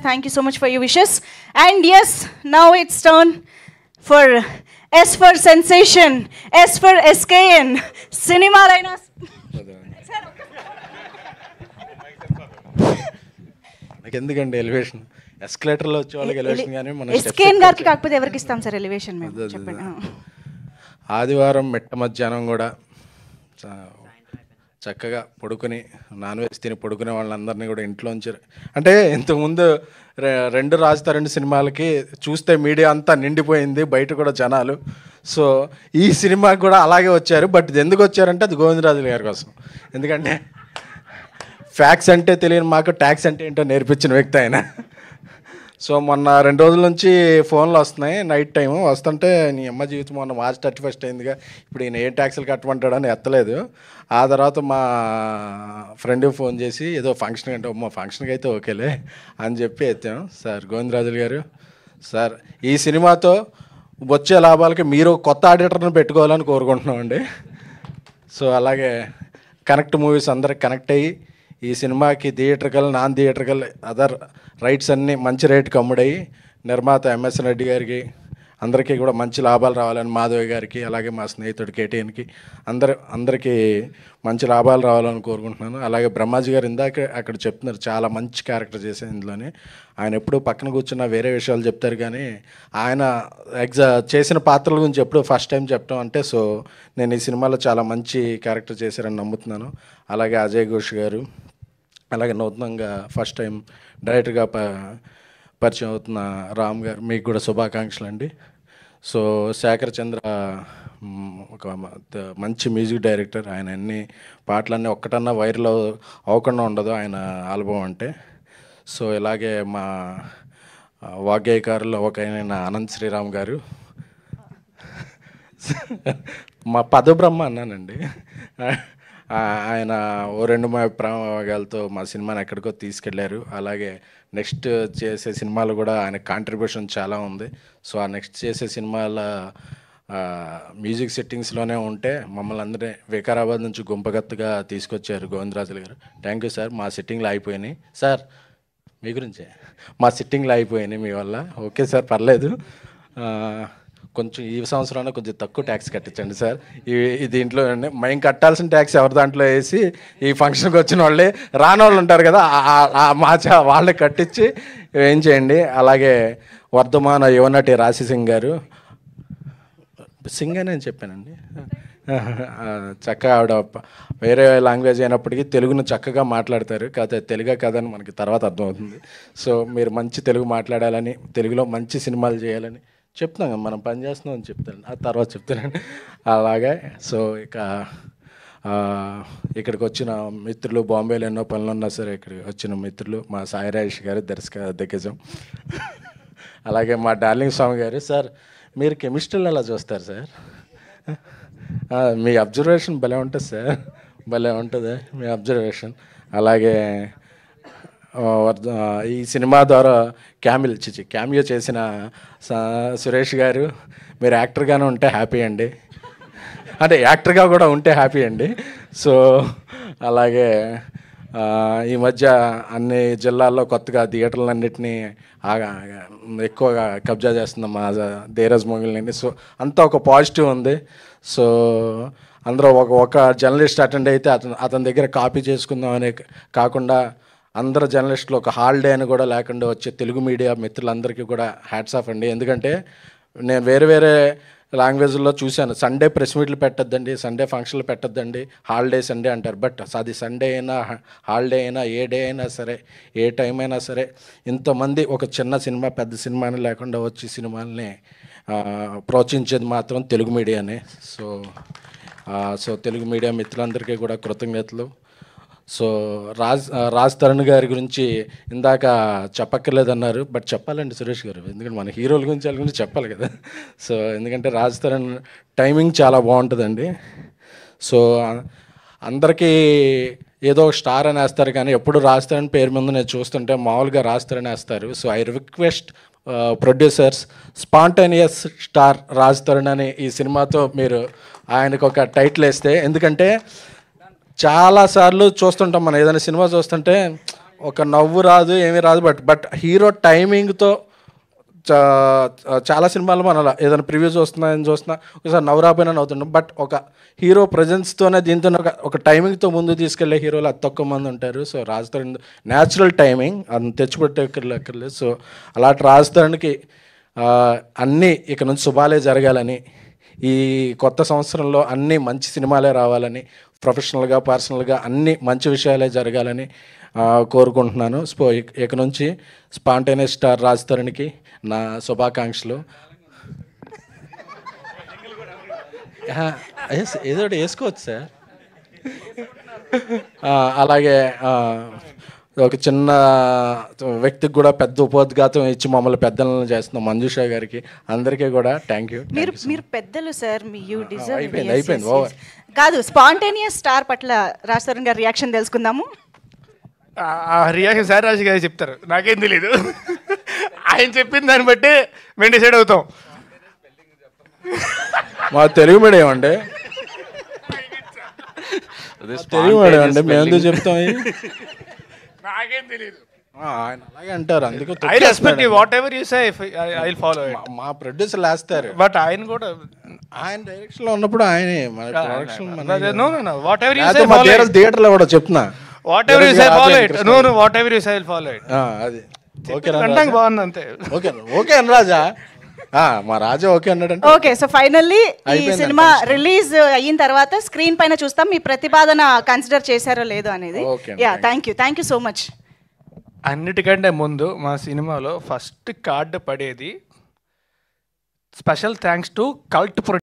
Thank you so much for your wishes. And yes, now it's turn for S for sensation, S for SKN, cinema liners. నాకు ఎందుకండి elevation ఎస్కలేటర్లో వచ్చే వాళ్ళకి elevation కానీ మనం SKN గారికి కాకపోతే ఎవరికి ఇస్తాం సార్ ఎలివేషన్ మేము చెప్పండి. ఆదివారం మిట్ట మధ్యాహ్నం కూడా చక్కగా పడుకుని నాన్ వెజ్ తిని పడుకునే వాళ్ళందరినీ కూడా ఇంట్లోంచి అంటే ఇంతకుముందు 2 రాజుతారండి సినిమాలకి చూస్తే మీడియా అంతా నిండిపోయింది, బయట కూడా జనాలు. సో ఈ సినిమాకి కూడా అలాగే వచ్చారు. బట్ ఇది ఎందుకు వచ్చారంటే అది గోవిందరాజులు గారి కోసం. ఎందుకంటే ఫ్యాక్స్ అంటే తెలియని మాకు ట్యాక్స్ అంటే ఏంటో నేర్పించిన వ్యక్తి ఆయన. సో మొన్న 2 రోజుల నుంచి ఫోన్లు వస్తున్నాయి, నైట్ టైము వస్తుంటే నీ అమ్మ జీవితం మొన్న మార్చ్ 31 అయిందిగా, ఇప్పుడు ఈయన ఏం ట్యాక్సులు కట్టమంటాడని ఎత్తలేదు. ఆ తర్వాత మా ఫ్రెండ్కి ఫోన్ చేసి ఏదో ఫంక్షన్ అంటే మా ఫంక్షన్కి అయితే ఓకేలే అని చెప్పి ఎత్తాం. సార్ గోవిందరాజులు గారు, సార్ ఈ సినిమాతో వచ్చే లాభాలకి మీరు కొత్త ఆడిటర్ని పెట్టుకోవాలని కోరుకుంటున్నామండి. సో అలాగే కనెక్ట్ మూవీస్ అందరికి కనెక్ట్ అయ్యి ఈ సినిమాకి theatrical non theatrical other rights అన్నీ మంచి రేటుకి అమ్ముడయ్యి నిర్మాత ఎంఎస్ రెడ్డి గారికి అందరికీ కూడా మంచి లాభాలు రావాలని, మాధవి గారికి అలాగే మా స్నేహితుడు కేటీఎన్కి అందరికీ మంచి లాభాలు రావాలని కోరుకుంటున్నాను. అలాగే బ్రహ్మాజీ గారు ఇందాక అక్కడ చెప్తున్నారు చాలా మంచి క్యారెక్టర్ చేసే ఇందులోనే. ఆయన ఎప్పుడూ పక్కన కూర్చున్న వేరే విషయాలు చెప్తారు కానీ ఆయన చేసిన పాత్రల గురించి ఎప్పుడూ ఫస్ట్ టైం చెప్పడం అంటే సో నేను ఈ సినిమాలో చాలా మంచి క్యారెక్టర్ చేశారని నమ్ముతున్నాను. అలాగే అజయ్ ఘోష్ గారు, అలాగే నూతనంగా ఫస్ట్ టైం డైరెక్టర్గా పరిచయం అవుతున్న రామ్ గారు, మీకు కూడా శుభాకాంక్షలు అండి. సో శేఖర్ చంద్ర ఒక మంచి మ్యూజిక్ డైరెక్టర్. ఆయన అన్ని పాటలన్నీ ఒక్కటన్నా వైరల్ అవ్వకుండా ఉండదు ఆయన ఆల్బమ్ అంటే. సో ఇలాగే మా వాగ్గేయకారులో ఒక ఆయన అనంత్ శ్రీరామ్ గారు, మా పదబ్రహ్మ అన్నానండి. ఆయన ఓ 2 ప్రయోగాలతో మా సినిమాని ఎక్కడికో తీసుకెళ్లారు. అలాగే నెక్స్ట్ చేసే సినిమాలు కూడా ఆయన కాంట్రిబ్యూషన్ చాలా ఉంది. సో ఆ నెక్స్ట్ చేసే సినిమాల మ్యూజిక్ సెట్టింగ్స్లోనే ఉంటే మమ్మల్ని అందరినీ వికారాబాద్ నుంచి గుంపగత్తుగా తీసుకొచ్చారు గోవిందరాజులు గారు. Thank you sir. మా సిట్టింగ్లు అయిపోయినాయి సార్, మీ గురించే మా సిట్టింగ్లు అయిపోయినాయి మీ వల్ల. ఓకే సార్, పర్లేదు, కొంచెం ఈ సంవత్సరంలో కొంచెం తక్కువ ట్యాక్స్ కట్టించండి సార్. ఈ దీంట్లో మేము కట్టాల్సిన ట్యాక్స్ ఎవరి దాంట్లో వేసి ఈ ఫంక్షన్కి వచ్చిన వాళ్ళే రాని వాళ్ళు ఉంటారు కదా వాళ్ళే కట్టించి ఏం చేయండి. అలాగే వర్ధమాన యువనటి రాశి సింగ్ గారు, సింగ్ అని నేను చెప్పానండి, చక్కగా ఆవిడ వేరే లాంగ్వేజ్ అయినప్పటికీ తెలుగును చక్కగా మాట్లాడతారు. కాకపోతే తెలుగే కదని మనకి తర్వాత అర్థమవుతుంది. సో మీరు మంచి తెలుగు మాట్లాడాలని, తెలుగులో మంచి సినిమాలు చేయాలని చెప్తున్నాం కదా, మనం పని చేస్తున్నాం అని చెప్తాను, ఆ తర్వాత చెప్తానండి. అలాగే సో ఇక్కడికి వచ్చిన మిత్రులు, బాంబేలో ఎన్నో పనులు ఉన్నా సరే ఇక్కడికి వచ్చిన మిత్రులు, మా సాయి రాజేష్ గారు దిగ్గజం, అలాగే మా డార్లింగ్ స్వామి గారు. సార్ మీరు కెమిస్ట్రీలో ఎలా చూస్తారు సార్? మీ అబ్జర్వేషన్ భలే ఉంటుంది సార్, భలే ఉంటుంది మీ అబ్జర్వేషన్. అలాగే ఈ సినిమా ద్వారా క్యామియో చేసిన సురేష్ గారు, మీరు యాక్టర్గానే ఉంటే హ్యాపీ అండి, అంటే యాక్టర్గా కూడా ఉంటే హ్యాపీ అండి. సో అలాగే ఈ మధ్య అన్ని జిల్లాల్లో కొత్తగా థియేటర్లన్నింటినీ ఎక్కువగా కబ్జా చేస్తున్నాం మా ధీరజ్ మూవీలని. సో అంతా ఒక పాజిటివ్ ఉంది. సో అందరూ ఒక జర్నలిస్ట్ అటెండ్ అయితే అతని దగ్గర కాపీ చేసుకుందాం అనే కాకుండా అందరు జర్నలిస్టులు ఒక హాలిడే అని కూడా లేకుండా వచ్చే తెలుగు మీడియా మిత్రులందరికీ కూడా హ్యాట్స్ ఆఫ్ అండి. ఎందుకంటే నేను వేరే లాంగ్వేజ్లో చూశాను, సండే ప్రెస్ మీట్లు పెట్టద్దండి, సండే ఫంక్షన్లు పెట్టద్దండి, హాలిడే సండే అంటారు. బట్ అది సండే అయినా హాలిడే అయినా ఏ డే అయినా సరే ఏ టైం అయినా సరే ఇంతమంది ఒక చిన్న సినిమా పెద్ద సినిమా అని లేకుండా వచ్చి సినిమాల్ని ప్రోత్సహించేది మాత్రం తెలుగు మీడియానే. సో తెలుగు మీడియా మిత్రులందరికీ కూడా కృతజ్ఞతలు. సో రాజ్ తరుణ్ గారి గురించి ఇందాక చెప్పక్కర్లేదన్నారు, బట్ చెప్పాలండి సురేష్ గారు, ఎందుకంటే మన హీరోల గురించి వాళ్ళ గురించి చెప్పాలి కదా. సో ఎందుకంటే రాజ్ తరుణ్ టైమింగ్ చాలా బాగుంటుందండి. సో అందరికీ ఏదో స్టార్ అని వేస్తారు కానీ ఎప్పుడు రాజ్ తరుణ్ పేరు ముందు నేను చూస్తుంటే మామూలుగా రాజ్ తరుణ్ వేస్తారు. So I request producers, spontaneous star Raj Tarun అని ఈ సినిమాతో మీరు ఆయనకు ఒక టైటిల్ వేస్తే, ఎందుకంటే చాలాసార్లు చూస్తుంటాం మనం ఏదైనా సినిమా చూస్తుంటే ఒక నవ్వు రాదు, ఏమీ రాదు. బట్ హీరో టైమింగ్తో చాలా సినిమాలు మన ఏదైనా ప్రివ్యూస్ చూస్తున్నా ఒకసారి నవ్వు రాపోయినా నవ్వుతున్నాం. బట్ ఒక హీరో ప్రజెన్స్తోనే దీంతో ఒక టైమింగ్తో ముందు తీసుకెళ్లే హీరోలు అతి తక్కువ మంది ఉంటారు. So Raj Tarun natural timing అది తెచ్చిపెట్టక్కర్లేదు. సో అలాంటి రాజ్ తరుణ్కి అన్నీ ఇక నుంచి శుభాలే జరగాలని, ఈ కొత్త సంవత్సరంలో అన్నీ మంచి సినిమాలే రావాలని, ప్రొఫెషనల్గా పర్సనల్గా అన్నీ మంచి విషయాలే జరగాలని కోరుకుంటున్నాను. సో ఇక నుంచి స్పాంటేనియస్ స్టార్ రాజ్ తరుణ్కి నా శుభాకాంక్షలు. ఏదో ఒకటి వేసుకోవచ్చు సార్. అలాగే ఒక చిన్న వ్యక్తికి కూడా పెద్ద ఉపోద్ఘాతం ఇచ్చి మమ్మల్ని పెద్దలను చేస్తున్నాం మంజుషా గారికి, అందరికీ కూడా థ్యాంక్ యూ. మీరు పెద్దలు సార్, యూ డిజర్వ్. అయిపోయింది ఓవర్. కాదు, స్పాంటేనియస్ స్టార్ పట్ల రాజ్ తరుణ్ గారి రియాక్షన్ తెలుసుకుందాము. రియాక్షన్ సార్ రాజు గారు చెప్తారు, నాకేం తెలీదు. ఆయన చెప్పిన దాన్ని బట్టి మేము డిసైడ్ అవుతాం. మా తెలుగు మీడియం అండి, తెలుగు మీడియం అండి, మేము ఎందుకు చెప్తాం? నాకేం తెలీదు. ఆయన అలాగే అంటారు, అందుకే I respect you, what ever you say I will follow it. మా ప్రొడ్యూసర్లు వేస్తారు, బట్ ఆయన కూడా ఆయన డైరెక్షన్ లో ఉన్నప్పుడు ఆయనే మన production. No no no, whatever you say follow it. Theatre లో కూడా చెప్తున్నా, whatever you say follow it. No no, whatever you say I will follow it. అది ఓకే కంటెంట్ బాగుంది అంతే. ఓకే ఓకే అని రాజా, మా Raja okay అన్నాడంటే okay. So finally ఈ సినిమా రిలీజ్ అయిన తర్వాత స్క్రీన్ పైన చూస్తాం మీ ప్రతిపాదన కన్సిడర్ చేశారో లేదో అనేది. Yeah, thank you so much. అన్నిటికంటే ముందు మా సినిమాలో ఫస్ట్ కార్డు పడేది స్పెషల్ థ్యాంక్స్ టు కల్ట్